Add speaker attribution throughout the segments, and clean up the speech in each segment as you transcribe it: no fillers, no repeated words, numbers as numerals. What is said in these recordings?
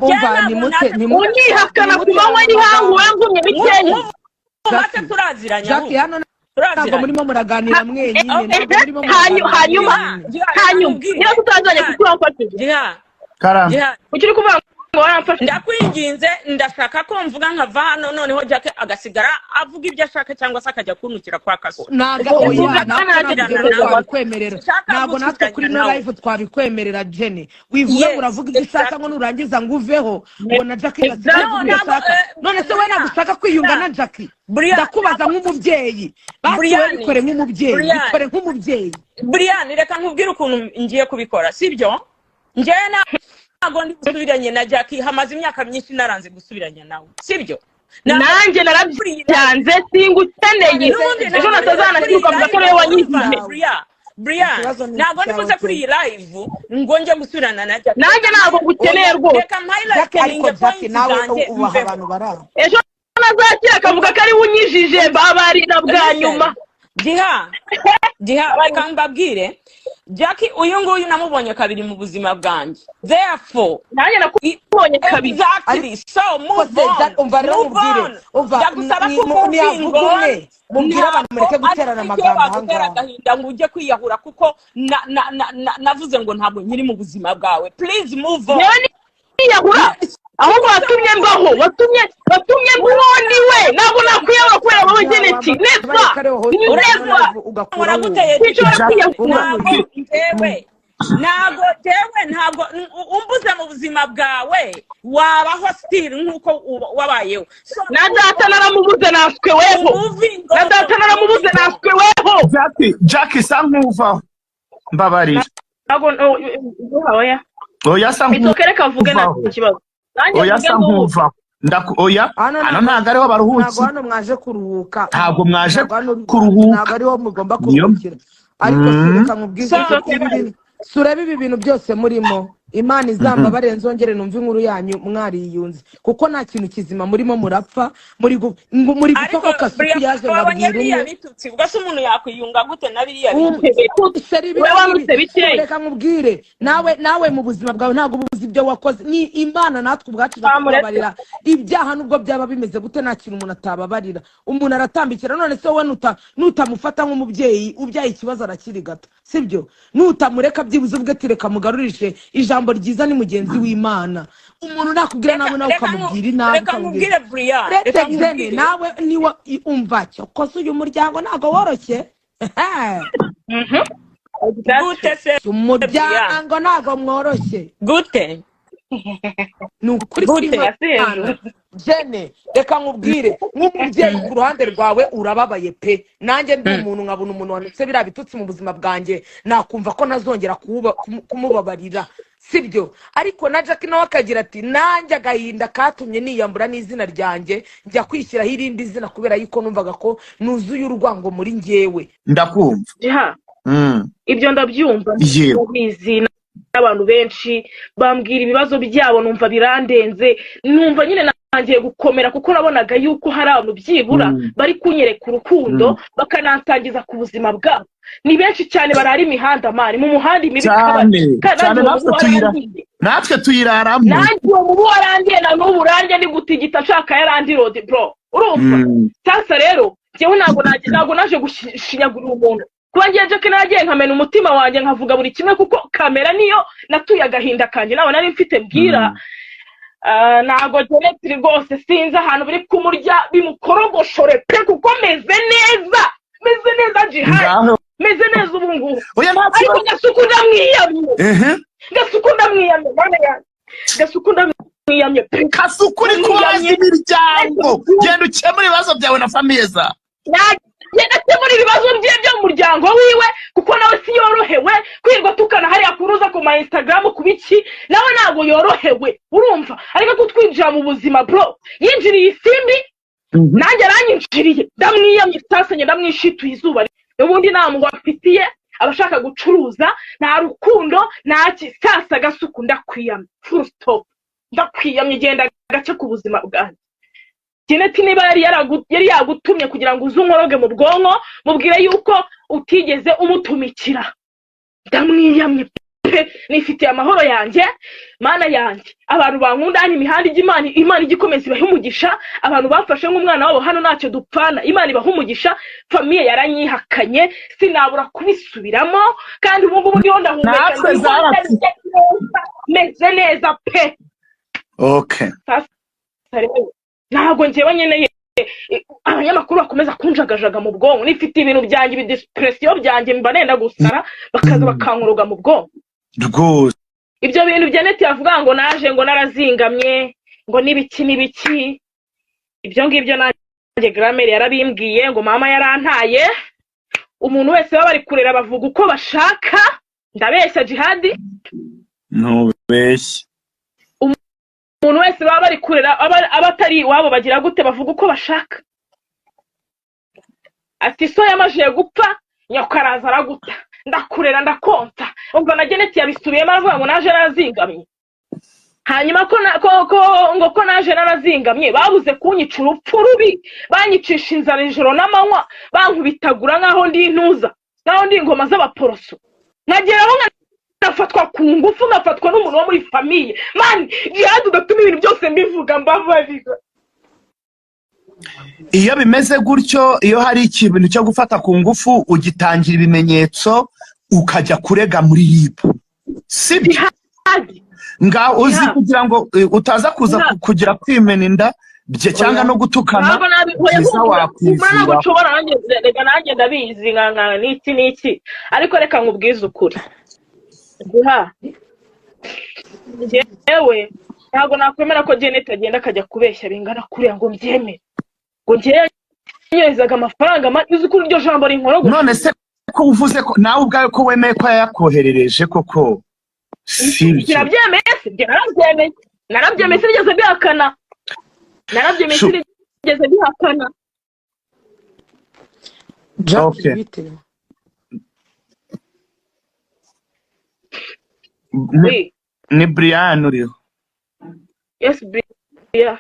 Speaker 1: umva ni mute
Speaker 2: unihakana ku manywa y'ihangu wangumye bikeye
Speaker 3: base turaziranya
Speaker 1: Jackie hano ntabwo murimo muraganira mwenyine
Speaker 2: hanyuma niba tutazanye kukuramfashije ukiri kuvuga ngo waramfashije
Speaker 3: ndakwinginze ndashaka ko mvuga nkava hano noneho Jackie agasigara avuga ibyo ashaka cyangwa se akajya kunukira kwa kaso
Speaker 1: ntabwo natwe kuri no live twabikwemerera Jenny wivuga uravuga ibyo ushaka ngo nurangiza nguveho ubona Jackie none se we nagushaka kwiyunga na Jackie ndakubaza nk'umubyeyi bikore nk'umubyeyi bikore nk'umubyeyi
Speaker 3: Brian reka nkubwire ukuntu ngiye kubikora sibyo njye ntabwo ndi gusubiranye na Jackie hamaze imyaka myinshi naranze gusubiranya nawe sibyo
Speaker 2: nanjye narabyanze singukeneye ejo natazana kiruka mudakore wanyizije
Speaker 3: Brian ntabwo ndibuze kuri iyi live ngo nje gusubirana na Jackie
Speaker 2: nanjye ntabwo gukeneye rwose
Speaker 3: reka mpayira
Speaker 1: Jackie nawe ubaha abantu barara
Speaker 2: ejo nazakira akavuga ko ari unyijije babarira bwa nyuma
Speaker 3: Jiha reka mbabwire Jackie uyu nguyu namubonye kabiri mu buzima bwanjye therefore
Speaker 2: nanjye nakubonye kabiri
Speaker 3: exactly so move on ndagusaba ko
Speaker 1: mubwira abantu mureke guterana amagambo
Speaker 3: ahangaha gahinda ngo ujye kwiyahura kuko navuze ngo ntabwo nkiri mu buzima bwawe please move on
Speaker 2: kwiyahura ahubwo watumye mbaho watumye mundi we ntabwo nakwiyahura kubera wowe geneti neza
Speaker 3: ugakora guteye ntabwo umbuze mu buzima bwawe wabaho still nkuko wabayeho
Speaker 2: na data naramubuze naswe weho na data naramubuze naswe weho
Speaker 4: Jackie sankuva mbabarira
Speaker 2: ntabwo
Speaker 4: oya sankuva
Speaker 2: kereka vuge nta kibazo
Speaker 4: oya sankuva oya hano ntabwo ariho baruhutse
Speaker 1: hano mwaje kuruhuka
Speaker 4: ntabwo mwaje kuruhuka
Speaker 1: ntabwo ariho mugomba kuruhukira ariko reka nkubwize surebe ibi bintu byose murimo Imana izamba barenzongere numva inkuru yanyu mwariyunze kuko nta kintu kizima murimo murapfa muri gupfa kasuku yaje ngabwira
Speaker 3: bitutsi ubwo se umuntu yakwiyunga gute na biriya
Speaker 1: reka nkubwire nawe mu buzima bwawe ntabwo ubuzi ibyo wakoze ni Imana natwe ubwacu tubabarira ibyaha nubwo byaba bimeze gute nta kintu umuntu atababarira umuntu aratambikira none se wowe nutamufata nk'umubyeyi ubyaye ikibazo arakirigata sibyo nutamureka byibuze ubwe tireka mugarurishe ijambo ryiza ni mugenzi w'Imana umuntu nakubwira nawe ukamubwira inabi
Speaker 3: ukamubwira Brian
Speaker 1: nawe niwe umva cyo koso uyu muryango ntago woroshye
Speaker 3: gute se
Speaker 1: umuryango ntago mworoshye
Speaker 3: gute
Speaker 1: nukuri Jene reka nkubwire nk'umubyeyi ku ruhande rwawe urababaye pe nanjye ndi umuntu nkabona umuntu wanutse bira bitutsi mu buzima bwanjye nakumva ko nazongera kumubabarira sibyo ariko na Jackie nawe akagira ati nanjye agahinda katumye niyambura n'izina ryanjye njya kwishyiraho irindi zina kubera yuko numvaga ko nuzuye urwango muri njyewe
Speaker 4: ndakumva
Speaker 2: ibyo ndabyumva bizina abantu benshi bambwira ibibazo byabo numva birandenze numva nyine nangiye gukomera kuko nabonaga yuko hari abantu byibura bari kunyereka urukundo bakanantangiza ku buzima bwabo ni benshi cyane barara imihanda mari mu muhanda imibi
Speaker 4: cyane natwe tuyiraramo
Speaker 2: nanjye uwo mubu warangiye na n'ubu urangiye ni gutigita nshaka yarandi road bro urumva sasa rero jewe ntabwo naje gushinyagurira umuntu kuba ngiye Jackie nagiye nkamena umutima wanjye nkavuga buri kimwe kuko kamera niyo natuye agahinda kanjye nawe nari mfite mbwira ntabwo genetiri rwose sinzi ahantu biri kumurya bimukorogoshore pe kuko meze neza jihari meze neza ubu ngubu ariko gasuku ndamwiyamye mwana yanjye gasuku ndamwiyamye pe
Speaker 4: kasuku uri kubaza imiryango genda ukemura ibibazo byawe na famiye za
Speaker 2: akemura ibibazo bye byo mu muryango wiwe kuko nawe si yorohewe kwirwa tukana hariya kuruza ku ma Instagram kubiki nawe ntabwo yorohewe urumva ariko kutwinjira mu buzima bro yinjiriye isimbi nanjye aranyinjiriye ndamwiyamye sasa ndamwishituye izuba ubundi nta muntu afitiye abashaka gucuruza nta rukundo nta sasa gasuku ndakwiyamye full stop ndakwiyamye genda gace ku buzima bwanjye Geneti niba yari yagutumye kugira ngo uzunkoroge mu bwonko mubwire yuko utigeze umutumikira ndamwiyamye pe nifitiye amahoro yanjye mana yanjye abantu bankunda hano imihanda imana igikomeza ibaha umugisha abantu bafashe nk'umwana wabo hano ntacyo dupfana imana ibaha umugisha famiye yaranyihakanye sinabura kubisubiramo kandi ubu ngubu niho ndahumeka meze neza pe
Speaker 4: okay
Speaker 2: ntabwo njyewe nyine abanyamakuru bakomeza kunjagajaga mu bwonko nifite ibintu byanjye ibidepression byanjye mba nenda gusara bakaza bakankuruga mu bwonko
Speaker 4: rwose
Speaker 2: ibyo bintu bya net yavuga ngo naje ngo narazingamye ngo nibiki ibyo ngibyo nanjye grammaire yarabimbwiye ngo mama yarantaye umuntu wese baba bari kurera bavuga uko bashaka ndabeshya Jihadi
Speaker 4: ntubeshye
Speaker 2: umuntu wese baba bari kurera abatari iwabo bagira gute bavuga uko bashaka ati so yamajiye gupfa nyakaraza araguta ndakurera ndakonta ubwo na Janet yabisubiyemo avuga ngo naje narazingamye hanyuma ko naje narazingamye babuze kunyica urupfu rubi banyicisha inzara ijoro n'amanywa bankubitagura nkaho ndi intuza nkaho ndi ingoma z'abaporoso nageraho nafatwa ku ngufu ngafatwa n'umuntu wo muri famiye man Jihad ugatuma ibintu byose mbivuga mbabarira
Speaker 4: iyo bimeze gutyo iyo hari ikintu cyo gufata ku ngufu ugitangira ibimenyetso ukajya kurega muri RIB sibyo nga uzi kugira ngo utaza kuza kugira kwimena inda bye cyangwa no gutukana
Speaker 2: biza wakwizira reka nanjye ndabizi nkanga niki ariko reka nkubwize ukuri yewe ntabwo nakwemera ko Janet agenda akajya kubeshya bingana kuriya ngo mbyemere ngo njye nyezaga amafaranga uzi ko iryo jambo rinkorogo
Speaker 4: none se ko uvuze ko nawe ubwawe ko wemeye ko yakoherereje koko sibyo
Speaker 2: narabyemeye sinigeze bihakana
Speaker 4: okay ni Brian uriho
Speaker 2: yes Brian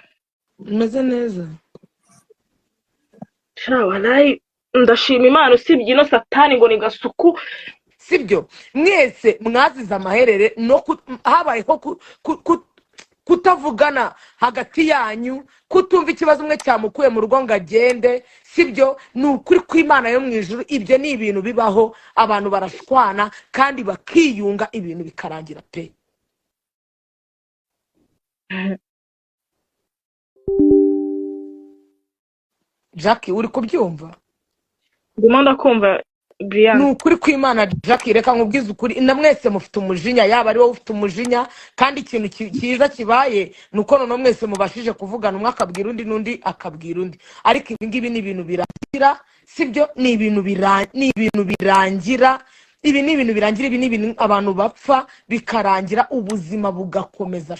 Speaker 1: umeze neza
Speaker 2: walayi ndashima Imana usibye ino satani ngo ni gasuku
Speaker 1: sibyo mwese mwazize amaherere no habayeho kutavugana hagati yanyu kutumva ikibazo umwe cyamukuye mu rugo ngo agende sibyo ni ukuri kw'Imana yo mu ijuru ibyo ni ibintu bibaho abantu barashwana kandi bakiyunga ibintu bikarangira pe Jackie uri kubyumva
Speaker 2: ndimo ndakumva Brian
Speaker 1: ni ukuri kw'Imana Jackie reka nkubwize ukuri mwese mufite umujinya yaba ari wowe ufite umujinya kandi ikintu cyiza kibaye nuko none mwese mubashije kuvugana umwe akabwira undi n'undi akabwira undi ariko ibi ngibi ni ibintu birangira sibyo ni ibintu birangira ibi ni ibintu abantu bapfa bikarangira ubuzima bugakomeza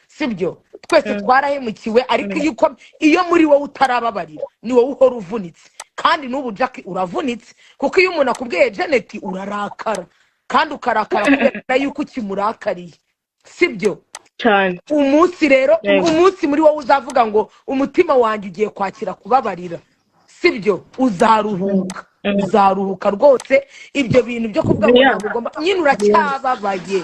Speaker 1: sibyo twese twarahemukiwe ariko iyo muri wowe utarababarira ni wowe uhora uvunitse kandi n'ubu Jackie uravunitse kuko iyo umuntu akubwiye Janet urarakara kandi ukarakara kubera yuko ukimurakariye sibyo
Speaker 2: cyane
Speaker 1: umunsi muri wowe uzavuga ngo umutima wanjye ugiye kwakira kubabarira sibyo uzaruhuka rwose ibyo bintu byo kuvuga ngo ugomba nyine uracyababaye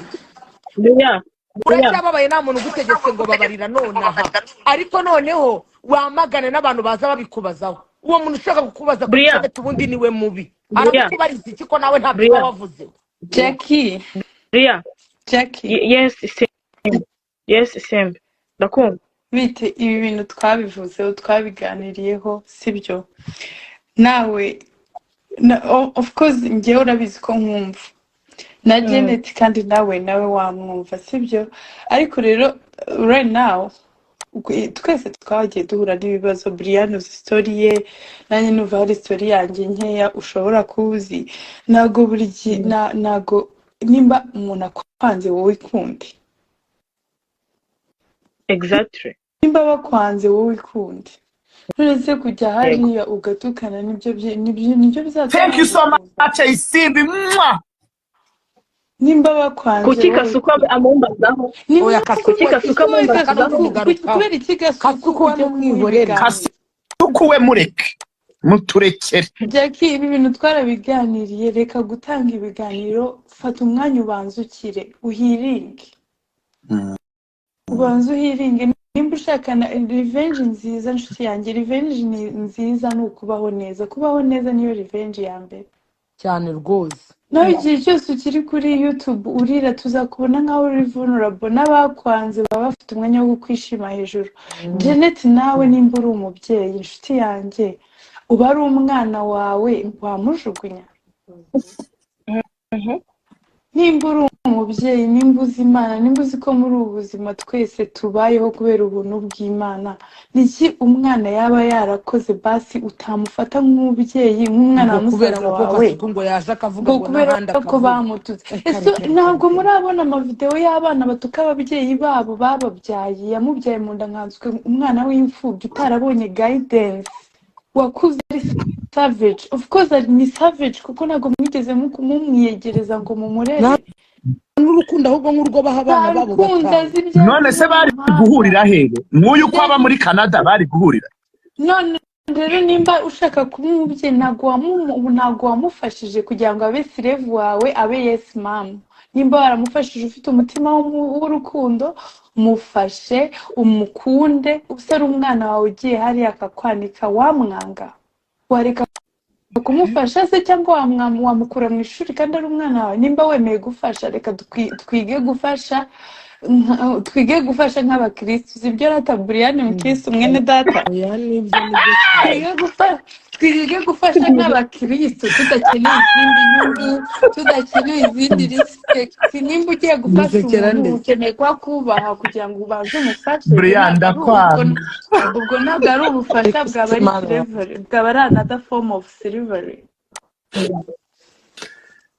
Speaker 1: uracyababaye nta muntu ugutegetse ngo babarira nonaha ariko noneho wamagane n'abantu baza babikubazaho uwo muntu ushaka kukubaza kuri Janet ubundi niwe mubi arakubariza iki ko nawe ntabwo wavuze
Speaker 5: Jackie
Speaker 2: yes same ndakumva
Speaker 5: bite ibi bintu twabivuzeho twabiganiriyeho sibyo nawe of course njye urabizi ko nkumva na Janet kandi nawe wamwumva sibyo ariko rero right now twese twagiye duhura n'ibibazo Brian uzi story ye nanjye nuva hari story yanjye nkeya ushobora kuzi nago buri nago nimba umuntu akwanze wowe kundi
Speaker 2: exactly
Speaker 5: nimba bakwanze wowe kundi uretse kujya hariya ugatukana nibyo bizatuma
Speaker 4: thank you so much Isimbi
Speaker 5: nimba bakwanze
Speaker 2: kuki kasuka amumbazaho
Speaker 1: oya kasuka
Speaker 5: kubera iki gasuka
Speaker 1: kasuka ujye mwihorera
Speaker 4: kasuka we mureke muturekere.
Speaker 5: Jackie, ibi bintu twarabiganiriye, reka gutanga ibiganiro, fata umwanya ubanzukire uhiringe. Ubanza uhiringe, nimba ushaka revenge nziza nshuti yanjye, revenge nziza ni ukubaho neza. Kubaho neza niyo revenge ya mbere
Speaker 1: cyane rwose.
Speaker 5: nawe igihe cyose ukiri kuri YouTube urira tuzakubona nkaho uri vulnerable, n'abakwanze baba bafite umwanya wo kwishima hejuru. Janet, nawe nimba uri umubyeyi inshuti yanjye, uba ari umwana wawe wamujugunya? Nimba uri umubyeyi, nimba uzi Imana, nimba uzi ko muri ubu buzima twese tubayeho kubera ubuntu bw'Imana, niki umwana yaba yarakoze basi utamufata nk'umubyeyi, nk'umwana wa musaza wawe,
Speaker 1: ngo yaje akavuga ngo
Speaker 5: kubera ko bamututse? Ese ntabwo murabona amavideo y'abana batuka ababyeyi babo bababyaye, yamubyaye mu nda nkanswe, umwana w'imfubyi utarabonye guidance, wakuze ari savage. Of course ni savage kuko ntabwo mwigeze mumwiyegereza ngo mumurere
Speaker 1: n'urukundo, ahubwo nk'urwo baha abana babo batanu.
Speaker 4: None se bari guhurira hehe? Nk'uyu ko aba muri Canada bari guhurira.
Speaker 5: None rero nimba ushaka kuba umubyeyi, ntabwo wamufashije kugira ngo abe slave wawe, abe yes mom. Nimba waramufashije ufite umutima w'urukundo, mufashe, umukunde. Usara umwana wawe ugiye hariya akakwanika, wamwanga? Wareka kumufasha se cyangwa wamukura mu ishuri kandi ari umwana wawe? Nimba wemeye gufasha, reka twige gufasha nk'abakristo. Sibyo rata Brian mukristo mwene data? Twige gufasha nk'abakristo, tudakeneye izindi nyungu, tudakeneye izindi respect. Nimba ugiye gufasha umuntu ukeneye kubaha kugira ngo ubanze umufashe.
Speaker 4: Brian, ndakwanga.
Speaker 5: Ubwo ntabwo ari ubufasha, bwaba ari slavery, bwaba ari another form of slavery.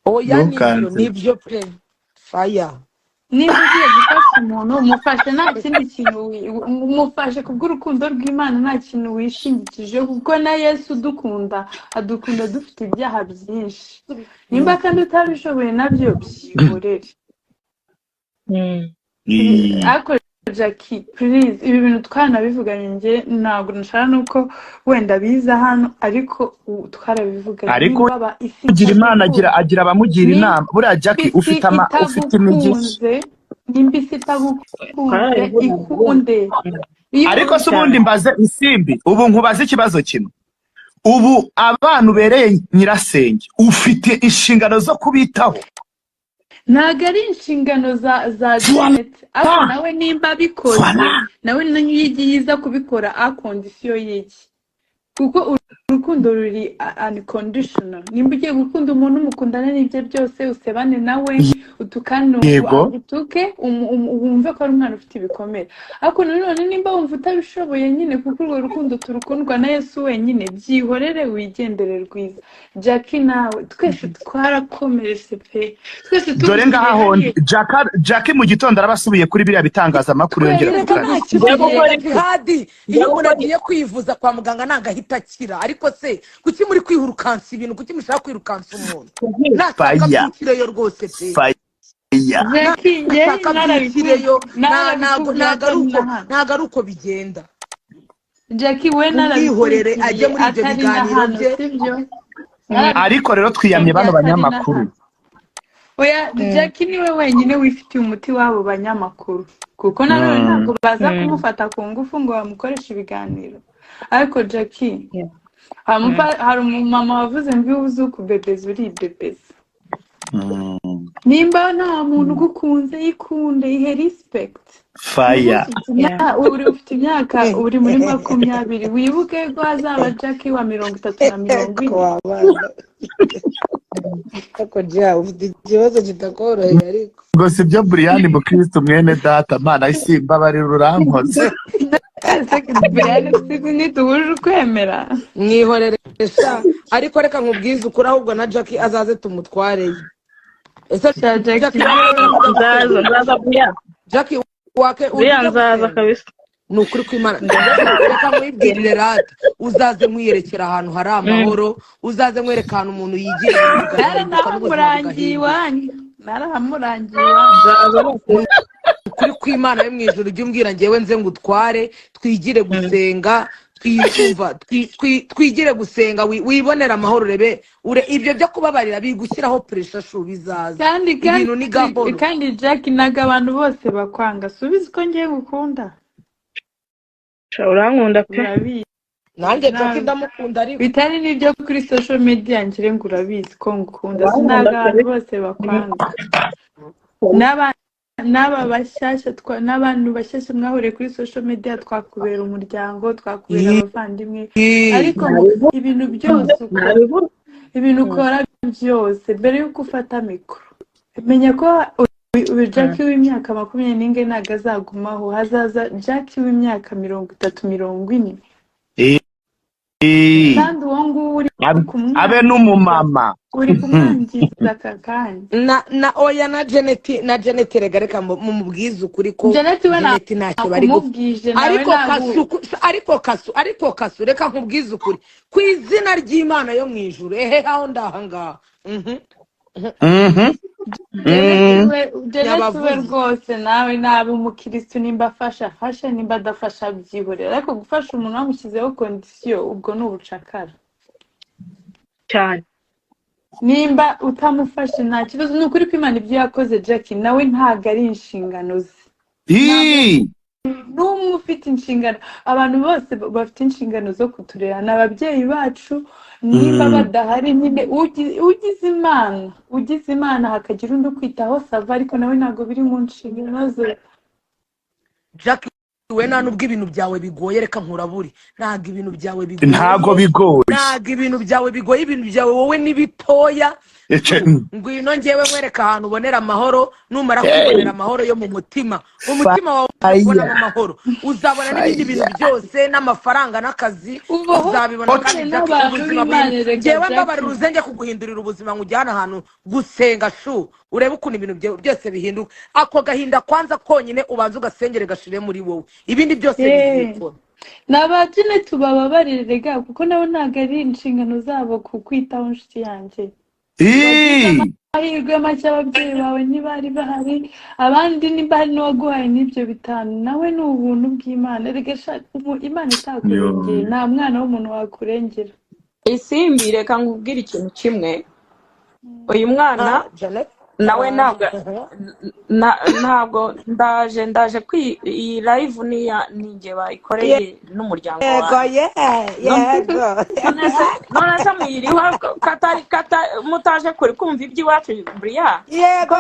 Speaker 1: Oya, nibyo pe fire.
Speaker 5: Niba ugiye gufasha umuntu, umufashe nta kindi kintu, umufashe kubw'urukundo rw'Imana, nta kintu wishingikije, kuko na Yesu adukunda dufite ibyaha byinshi. Nimba kandi utabishoboye nabyo byihorere. Ariko Jackie, please, ibi bintu twanabivuganye, njye ntabwo nashaka nuko wenda biza hano, ariko twarabivuganye.
Speaker 4: Ariko ugira Imana agira abamugira inama. Buriya Jackie ufite imigisha.
Speaker 5: Nimba isi itagukunze ikunde.
Speaker 4: Ariko se ubundi mbaze isimbi, ubu nkubaze ikibazo kimwe. Ubu abana ubereye nyirasenge, ufite inshingano zo kubitaho?
Speaker 5: Ntabwo ari inshingano za Janet, ariko nawe nimba abikoze, nawe yiza kubikora a kondisiyo y'iki, kuko urukundo ruri unconditional. Nimba ugiye gukunda umuntu, mukundane n'ibyo byose, usebane nawe, utukane utuke, wumve ko ari umwana ufite ibikomere. Ariko nanone nimba wumva utabishoboye nyine, kuko urwo rukundo turukundwa na Yesu wenyine, byihorere wigendere rwiza. Jackie, nawe twese twarakomeretse pe, twese
Speaker 4: dore ngaho Jackie mu gitondo arabasubiye kuri biriya bitangazamakuru yongera
Speaker 1: kandi iyo umuntu agiye kwivuza kwa muganga ntagahita akira. Ariko se kuki muri kwihurukansa ibintu, kuki mushaka kwirukansa umuntu? Ntakakabyikireyo rwose pe. Ntabwo ari uko bigenda.
Speaker 5: Jackie, we
Speaker 1: narabihorere ajye muri ibyo biganiro bye.
Speaker 4: Ariko rero twiyamye bano banyamakuru.
Speaker 5: Oya, Jackie niwe wenyine wifitiye umuti wabo banyamakuru, kuko nanone ntabwo baza kumufata ku ngufu ngo bamukoreshe ibiganiro. Ariko Jackie, hari umumama wavuze ngo uzi ukubebeza uribebeza. Nimba nta muntu ugukunze, yikunde, ihe respect.
Speaker 4: Fire.
Speaker 5: Ufite imyaka, uri muri 20, wibuke ko hazaba Jackie wa 30 na 40.
Speaker 1: Ako jya ufite ikibazo kitakoroheye. Ariko
Speaker 4: ngo si byo Brian mukristo mwene data, Mana isimba bari rurankoze.
Speaker 5: Brian ntituje ukwemera,
Speaker 1: mwihoreresa. Ariko reka nkubwize ukuri, ahubwo na Jackie azaze tumutwareye. Ese Jackie wake
Speaker 2: uzaza kabisa.
Speaker 1: Nukuri kw'Imana reka mwibwirire rata, uzaze mwiyerekera ahantu hari amahoro, uzaze mwereka ahantu umuntu yigira.
Speaker 5: Narahamurangiye
Speaker 1: kuri kw'Imana yo mu ijuru, ujye umbwira njyewe nze ngutware, twigire gusenga, twigire gusenga wibonera amahoro rebe ibyo byo kubabarira bigushyiraho pressure shu bizaza
Speaker 5: kandi
Speaker 1: ibintu ni gahoro
Speaker 5: kandi Jack naga abantu bose bakwanga subiza ko ngiye gukunda
Speaker 2: urankunda pe
Speaker 1: nanjye Jack ndamukunda ariko
Speaker 5: bitari n'ibyo kuri social media ngire ngo urabizi ko ngukunda sinaga abantu bose bakwanga n'aba bashyashya n'abantu bashyashya mwahuriye kuri social media twakubera umuryango twakubera abavandimwe ariko ibintu byose ukora byose mbere y'uko ufata mikoro menya ko Jack w'imyaka 20 ntago azagumaho hazaza Jack w'imyaka 30-40 kandi uwo nguwo uri
Speaker 4: abe n'umumama
Speaker 5: uri kumwangiza aka kanya
Speaker 1: oya na Janet reka mumubwize ukuri ko
Speaker 5: Janet
Speaker 1: ntacyo bari
Speaker 5: kumubwije
Speaker 1: ariko kasu reka nkubwize ukuri ku izina ry'Imana yo mu ijuru aho ndahangaha
Speaker 5: Janet we rwose nawe nabe umukristo nimba afasha nimba adafasha byihorera ariko gufasha umuntu wamushyizeho kondisiyo ubwo ni ubucakara
Speaker 2: cyane
Speaker 5: nimba utamufashe nta kibazo ni ukuri ko Imana ibyo yakoze Jack nawe ntago ari inshingano ze n'umwe ufite inshingano abantu bose bafite inshingano zo kuturera n'ababyeyi bacu nimba badahari nyine ugize Imana hakagira undi kwitaho sava ariko nawe ntago biri mu nshingano ze
Speaker 1: Jack we nta nubwo ibintu byawe bigoye reka nkuraburi ntago ibintu byawe bigoye
Speaker 4: ntago bigoye
Speaker 1: ntago ibintu byawe bigoye ibintu byawe wowe ni bitoya ngwino ngewe mwereka ahantu ubonera amahoro numara kubonera amahoro yo mu mutima wawe ubona amahoro uzabona n'ibindi bintu byose n'amafaranga n'akazi uzabibona kandi ubuzima bwawe ngewe mbabarira uzenge kuguhindurira ubuzima ngujyana ahantu gusenga shu urebe ukuntu ibintu byose bihinduka ako gahinda kwanza konyine ubanza ugasengere gashire muri wowe ibindi byose bizikora
Speaker 5: n'abajine tubababarire rega kuko nabo ntago ari inshingano zabo kukwitaho inshuti yanjye ahirwe make ababyeyi bawe ntibari bahari abandi niba hari n'uwaguhaye n'ibyo bitanu nawe ni ubuntu bw'Imana rega Imana itakurengeye nta mwana w'umuntu wakurengera
Speaker 3: isimbi reka nkubwire ikintu kimwe uyu mwana nawe ntabwo ndaje iyi live ninjye bayikoreye n'umuryango wawe none se muyiriho mutaje kuri kumva iby'iwacu Bria
Speaker 1: yego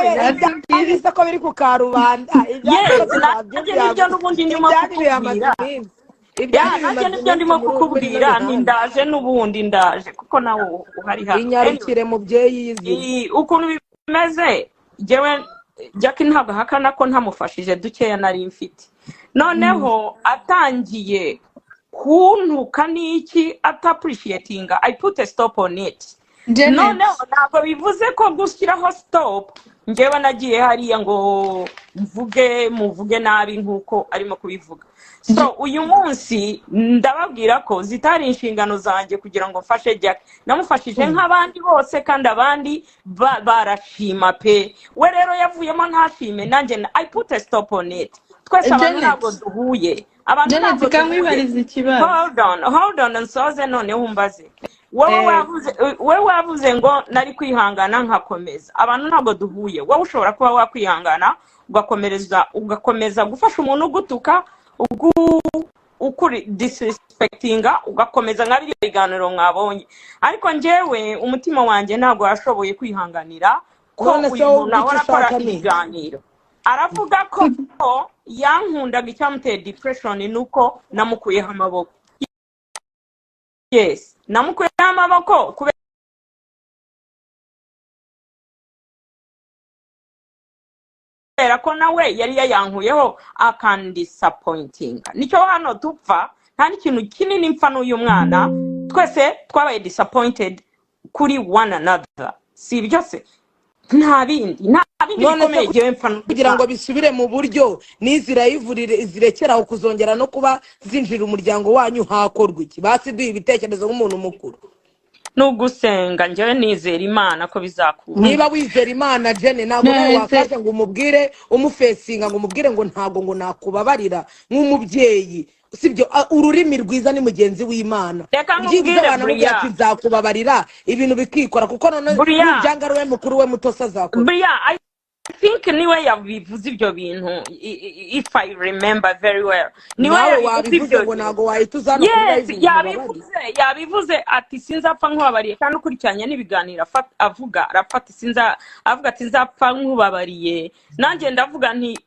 Speaker 1: byanditse ko biri ku karubanda
Speaker 3: ibyo n'ubundi ndimo kukubwira nanjye nibyo ndimo kukubwira ndaje n'ubundi ndaje kuko nawe uhari hano
Speaker 1: inyarukire mubyeyi yizi
Speaker 3: ukuntu bimeze jewe Jack ntabwo ahakana ko ntamufashije dukeya nari mfite noneho atangiye kuntuka n'iki atappreciatinga I put a stop on it noneho ntabwo bivuze ko gushyiraho stop njyewe nagiye hariya ngo muvuge nabi nk'uko arimo kubivuga so uyu munsi ndababwira ko zitari inshingano zanjye kugira ngo mfashe Jack namufashije nk'abandi bose kandi abandi barashima pe we rero yavuyemo ntashime nanjye I put a stop on it twese abantu ntabwo duhuye abantu ntabwo
Speaker 5: duhuye ikibazo
Speaker 3: hold on nsoze none humbaze wowe wavuze ngo nari kwihangana nkakomeza abantu ntabwo duhuye wowe ushobora kuba wakwihangana ugakomeza gufasha umuntu ugutuka ukuri disrespectinga ugakomeza nka biriya biganiro mwabonye ariko njyewe umutima wanjye ntabwo washoboye kwihanganira ko uyu muntu nawe arakora ibiganiro aravuga ko yankundaga icyamuteye depression nuko namukuyeho amaboko yes namukuyeho amaboko kubera ko nawe yari yayankuyeho akandisappointinga nicyo hano dupfa nta n'ikintu kinini mpfa n'uyu mwana twese twabaye disappointed kuri one another si ibyo se nta bindi bikomeye jewe mpfa
Speaker 1: kugira ngo bisubire mu buryo n'izirayivurire zirekeraho kuzongera no kuba zinjira umuryango wanyu hakorwa iki basiduye ibitekerezo nk'umuntu mukuru
Speaker 3: nugusenga njyewe nizera Imana ko bizakura
Speaker 1: niba wizera Imana Jene ntabwo nawe wakaje ngo umubwire umufesinga ngo umubwire ngo ntabwo ngo nakubabarira nk'umubyeyi sibyo ururimi rwiza ni mugenzi w'Imana
Speaker 3: reka
Speaker 1: ngize
Speaker 3: nkubwire
Speaker 1: abantu
Speaker 3: Bria
Speaker 1: ati nzakubabarira ibintu bikikora kuko none
Speaker 3: Bria
Speaker 1: n'ubyanga we mukuru we mutosa azakora
Speaker 3: Bria I think niwe yabivuze ibyo bintu if I remember very well niwe
Speaker 1: nawe
Speaker 3: yabivuze
Speaker 1: wabivuze
Speaker 3: ibyo
Speaker 1: ngo
Speaker 3: bintu
Speaker 1: ntago wahita uzana kuri
Speaker 3: yes
Speaker 1: live
Speaker 3: yabivuze ati sinzapfa nkubabariye kandi ukurikiranye n'ibiganiro avuga arafata avuga ati nzapfa nkubabariye nanjye ndavuga nti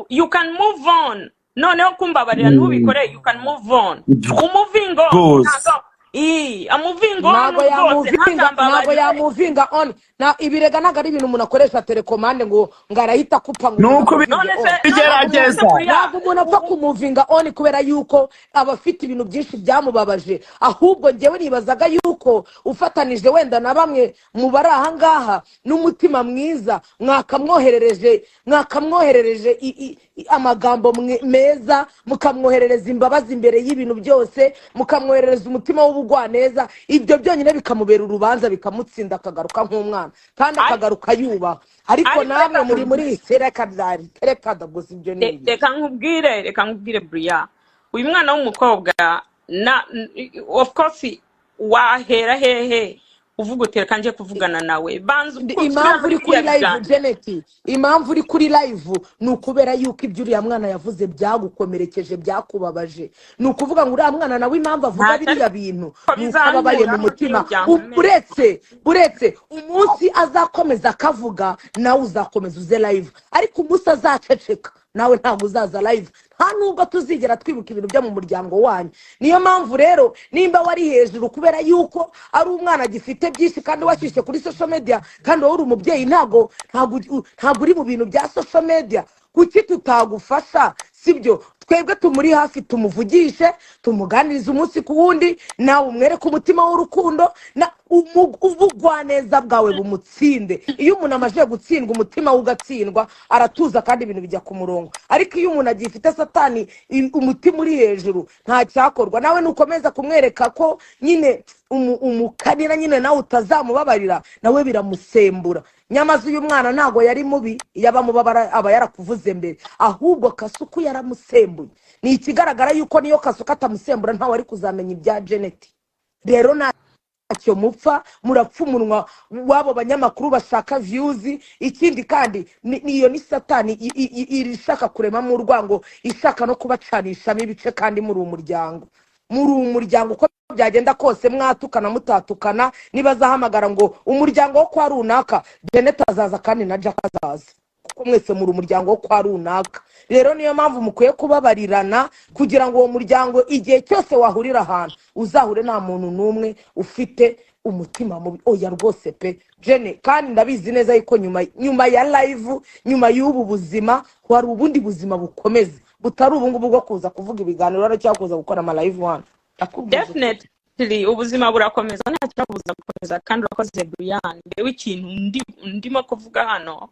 Speaker 3: you can move on noneho kumbabarira ntubikore you can move on umuvingo amuvingo
Speaker 1: ntago yamuvinga on na ibirega ntago ari ibintu umuntu akoresha telekomande ngo arahita kupa ngo
Speaker 4: nuko bigerageza
Speaker 1: ntabwo umuntu apfa kumuvinga on kubera yuko aba afite ibintu byinshi byamubabaje ahubwo njyewe nibazaga yuko ufatanije wenda na bamwe mu bari aha ngaha n'umutima mwiza mwakamwoherereje amagambo meza mukamwoherereza imbabazi imbere y'ibintu byose mukamwoherereza umutima w'ubugwaneza ibyo byonyine bikamubera urubanza bikamutsinda akagaruka nk'umwana kandi akagaruka yubaha ariko namwe muri reka daguze ibyo ni
Speaker 3: reka nkubwire Bria uyu mwana w'umukobwa of course wahera hehe uvuga utereka nje kuvugana nawe
Speaker 1: impamvu uri kuri live Janet impamvu uri kuri live ni ukubera yuko ibyo uriya mwana yavuze byagukomerekeje byakubabaje ni ukuvuga ngo uriya mwana nawe impamvu avuga biriya bintu ni uko ababaye mu mutima uretse umunsi azakomeza akavuga nawe uzakomeza uze live ariko umunsi azaceceka nawe ntabwo uzaza live nta nubwo tuzigera twibuka ibintu byo mu muryango wanyu niyo mpamvu rero nimba wari hejuru kubera yuko ari umwana gifite byinshi kandi washyushye kuri social media kandi wowe uri umubyeyi ntabwo uri mu bintu bya social media kuki tutagufasha sibyo twebwe tumuri hafi tumuvugishe tumuganirize umunsi ku wundi nawe umwereke umutima w'urukundo na ubugwaneza bwawe bumutsinde iyo umuntu amaje gutsindwa umutima ugatsindwa aratuza kandi ibintu bijya ku murongo ariko iyo umuntu agifite satani umutima uri hejuru nta cyakorwa nawe nukomeza kumwereka ko nyine umukanira nyine nawe utazamubabarira nawe biramusembura nyamaze uyu mwana ntago yari mubi yabamubabara aba yarakuvuze mbere ahubwo Kasuku yaramusembuye ni ikigaragara yuko niyo Kasuku atamusembura ntawe ari kuzamenya ibya Janet rero ntacyo mupfa murapfumunwa wabo banyamakuru bashaka views ikindi kandi niyo ni satani irishaka kuremamo urwango ishaka no kubacanishamo ibice kandi muri umuryango uko byagenda kose mwatukana mutatukana nibazahamagara ngo umuryango wo kwa runaka Janet azaza kandi na Jack azaza kuko mwese muri umuryango wo kwa runaka rero niyo mpamvu mukwiye kubabarirana kugira ngo uwo muryango igihe cyose wahurira ahantu uzahure nta muntu n'umwe ufite umutima mubi oya rwose pe Jene kandi ndabizi neza yuko nyuma ya live nyuma y'ubu buzima hari ubundi buzima bukomeza butari ubungubu bwo kuza kuvuga ibiganiro cyangwa kuza gukora ama live one
Speaker 3: definitely ubuzima burakomeza nta cyabuza gukomeza kandi urakoze Brian bewe ikintu ndimo kuvuga hano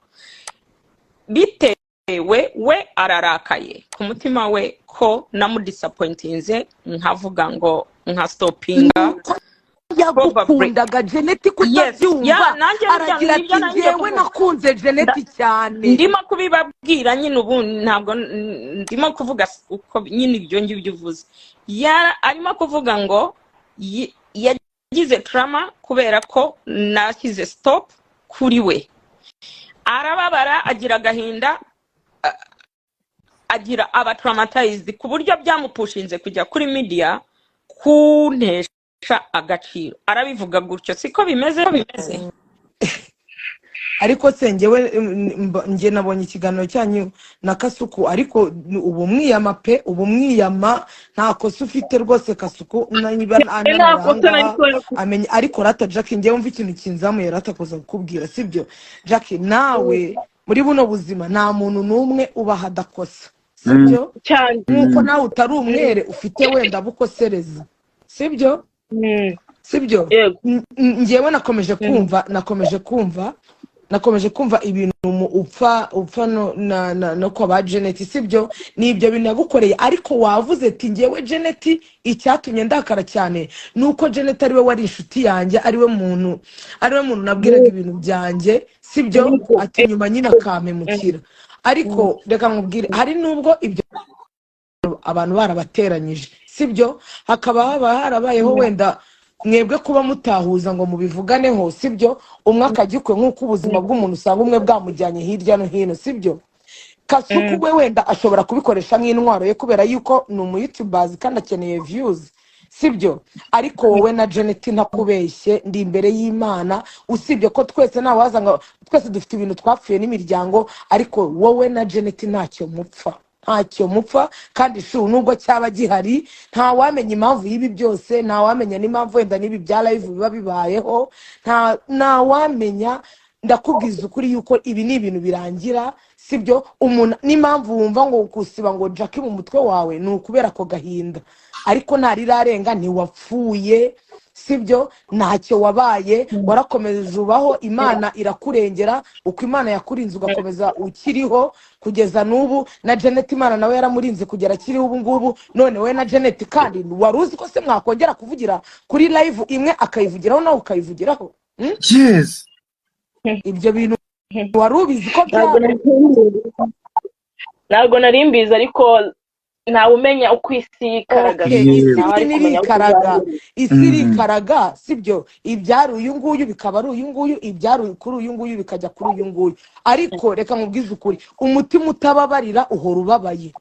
Speaker 3: bitewe we ararakaye ku mutima we ko namudisappointinze nkavuga ngo nka stoppinga
Speaker 1: yagukundaga Janet kutabyumva aragira ati njyewe nakunze Janet cyane
Speaker 3: ndimo kubibabwira nyine ubu ntabwo ndimo kuvuga uko nyine ibyo ngibyo uvuze arimo kuvuga ngo yagize trauma kubera ko nashyize stop kuri we arababara agira agahinda agira abatraumatized ku buryo byamupushinze kujya kuri media kuntesha agaciro arabivuga gutyo siko bimeze
Speaker 1: ariko se njye nabonye ikiganiro cyanyu na Kasuku ariko ubu mwiyama nta kosa ufite rwose Kasuku amenya ariko rata Jack njye wumva ikintu kinzamuye rata koza kukubwira sibyo Jack nawe muri buno buzima nta muntu n'umwe ubaha adakosa sibyo nkuko nawe utari umwere ufite wenda bukosereza sibyo njyewe nakomeje kumva ibintu upfa no kwa ba Janet sibyo nibyo bintu yagukoreye ariko wavuze ati njyewe Janet icyatumye ndakara cyane nuko Janet ari we wari inshuti yanjye ari we muntu nabwiraga ibintu byanjye sibyo ati nyuma nyine akampemukira ariko reka nkubwire hari nubwo ibyo abantu barabateranyije sibyo hakaba harabayeho wenda mwebwe kuba mutahuza ngo mubivuganeho sibyo umwe akagikwe nk'uko ubuzima bw'umuntu usanga umwe bwamujyanye hirya no hino sibyo Kasuku we wenda ashobora kubikoresha nk'intwaro ye kubera yuko ni umu-YouTubers kandi akeneye views sibyo ariko wowe na Janet ntakubeshye ndi imbere y'Imana usibye ko twese nawazanga twese dufite ibintu twapfuye n'imiryango ariko wowe na Janet ntacyo mupfa kandi shu nubwo cyaba gihari nta wamenya impamvu y'ibi byose nta wamenya n'impamvu wenda n'ibi bya live biba bibayeho nta wamenya ndakubwiza ukuri yuko ibi ni ibintu birangira sibyo umuntu n'impamvu wumva ngo kusiba ngo Jackie mu mutwe wawe ni ukubera ko gahinda ariko ntarirarenga ntiwapfuye sibyo ntacyo wabaye warakomeje ubaho Imana irakurengera uko Imana yakurinze ugakomeza ukiriho kugeza n'ubu na Janet Imana nawe yaramurinze kugera akiriho ubu ngubu none we na Janet kandi waruzi ko se mwakongera kuvugira kuri live imwe akayivugiraho nawe ukayivugiraho
Speaker 4: yes
Speaker 1: ibyo bintu warubizi ko
Speaker 2: ntabwo nari mbizi ariko ntawe umenya uko isi yikaraga
Speaker 1: isi irikaraga sibyo ibyari uyu nguyu bikaba ari uyu nguyu ibyari kuri uyu nguyu bikajya kuri uyu nguyu ariko reka nkubwize ukuri umutima utababarira uhora ubabaye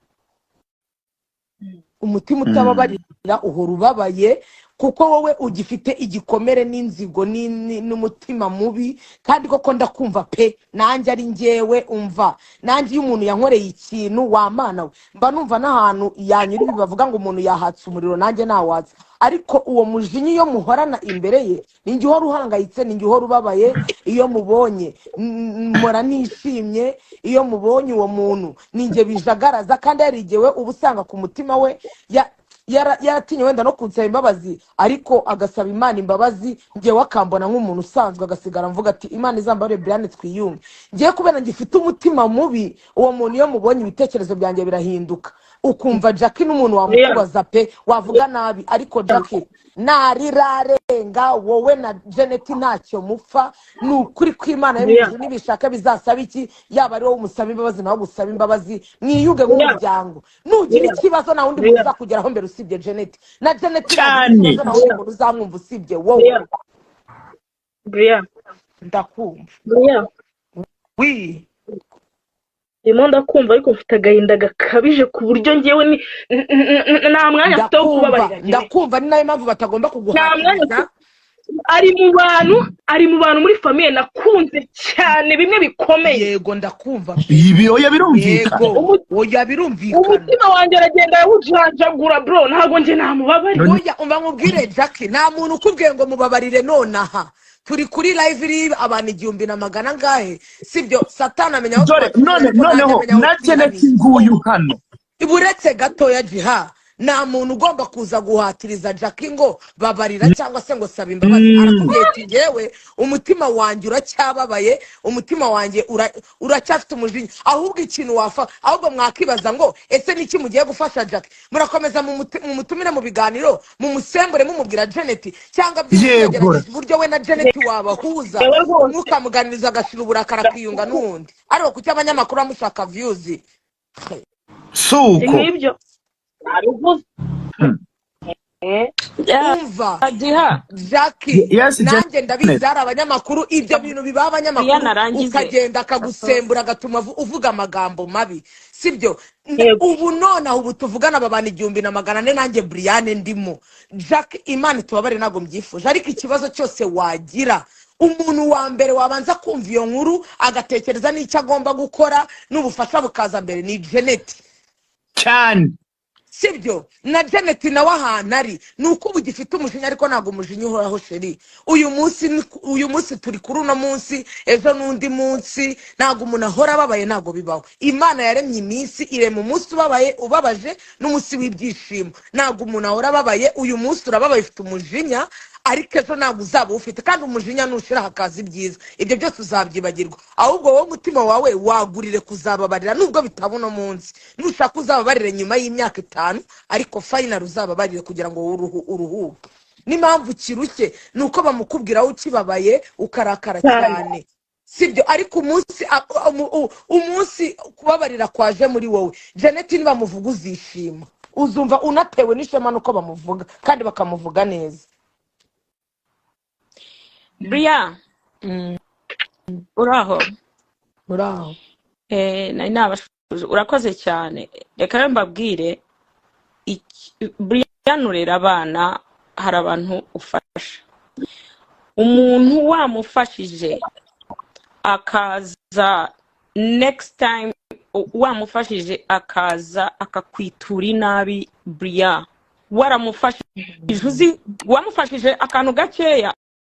Speaker 1: umutima utababarira uhora ubabaye kuko wowe ugifite igikomere n'inzigo n'umutima mubi kandi koko ndakumva pe nanjye ari njyewe umva nanjye iyo umuntu yankoreye ikintu wamana we mba numva n'ahantu yanyura bavuga ngo umuntu yahatse umuriro nanjye nawatse ariko uwo mujinya iyo muhorana imbere ye ninjye uhora uhangayitse ninjye uhora ubabaye iyo mubonye mpora nishimye iyo mubonye uwo muntu ninjye bijagaraza kandi yarigewe uba usanga ku mutima we yaratinye wenda no kunsaba imbabazi ariko agasaba Imana imbabazi njyewe akambona nk'umuntu usanzwe agasigara mvuga ati Imana izambarire Brian twiyunge ngiye kubera ngifite umutima mubi uwo muntu iyo mubonye ibitekerezo byanjye birahinduka ukumva Jackie n'umuntu wamukubaza pe wavuga nabi ariko Jackie narirarenga wowe na Janet ntacyo mupfa ni ukuri kw'Imana y'ibintu nibishaka bizasaba iki yaba ari wowe umusaba imbabazi nawe gusaba imbabazi mwiyuge nk'umuryango nugira ikibazo na wundi muntu uzakugeraho mbere usibye Janet na Janet cyane na wundi muntu uzamwumva usibye wowe
Speaker 2: Brian
Speaker 1: ndakumva
Speaker 2: Brian
Speaker 1: wi
Speaker 2: ndimo ndakumva ariko mfite agahinda gakabije ku buryo ngewe nta mwanya mfite wo kubabarira
Speaker 1: ndakumva ni nayo mpamvu batagomba kuguhatiriza
Speaker 2: ari mu bantu muri famille nakunze cyane bimwe bikomeye
Speaker 1: yego ndakumva
Speaker 4: ibi oya birumvikana
Speaker 1: oya birumvikana
Speaker 2: umutima wanjye aragenda yawujanjagura bro ntago nje namubabarira
Speaker 1: oya umva nkubwire Jackie nta muntu ukubwiye ngo mubabarire nonaha turi kuri live iri abantu 1,000 ngahe sibyo Satani amenya aho
Speaker 4: noneho na Janet nguyu hano
Speaker 1: iburetse gatoya jiha nta muntu ugomba kuza guhatiriza Jackie ngo babarira cyangwa se ngo saba imbabazi arakubwiye ati ngewe umutima wanjye uracyababaye umutima wanjye uracyafite umujinya ahubwo ikintu wafa ahubwo mwakibaza ngo ese niki mugiye gufasha Jackie murakomeza mu mutumire mu biganiro mu musembure mumubwira Janet cyangwa by'ugerageza buryo we na Janet wabahuza mukamuganiriza agashira uburakara kwiyunga n'undi ariko kuki abanyamakuru amushaka views
Speaker 4: suko
Speaker 1: umva Jackie nanjye ndabizi hari abanyamakuru ibyo bintu biba abanyamakuru ukagenda akagusembura agatuma uvuga amagambo mabi sibyo ubu none ubu tuvugana abantu 1,400 nanjye Brian ndimo Jackie Imana tubabare nago mbyifuje ariko ikibazo cyose wagira umuntu wa mbere wabanza kumva iyo nkuru agatekereza n'icyo agomba gukora n'ubufasha bukaza mbere ni Janet
Speaker 4: cyane
Speaker 1: sibyo na Janet nawe ahantu ari nuko ubu gifite umujinya ariko ntago umujinya uhoraho sheri uyu munsi turi kuri uno munsi ejo n'undi munsi ntago umuntu ahora ababaye ntago bibaho Imana yaremye iminsi irema umunsi ubabaje n'umunsi w'ibyishimo ntago umuntu ahora ababaye uyu munsi urababaye ufite umujinya ariko ejo ntabwo uzaba ufite kandi umujinya nushira hakaza ibyiza ibyo byose uzabyibagirwa ahubwo wowe umutima wawe wagurire kuzababarira nubwo bitabona munsi nushaka uzababarire nyuma y'imyaka 5 ariko final uzababarire kugira ngo uruhuke n'impamvu kirushye nuko bamukubwira ukibabaye ukarakara cyane sibyo ariko umunsi kubabarira kwaje muri wowe Janet niba muvuga uzishima uzumva unatewe n'ishema nuko bamuvuga kandi bakamuvuga neza.
Speaker 3: Bria uraho nari nabashuje urakoze cyane. Reka mbabwire Bria nurera abana hari abantu ufasha. Umuntu wamufashije akaza next time wamufashije akaza akakwitura inabi Bria waramufashije uzi wamufashije akantu gakeya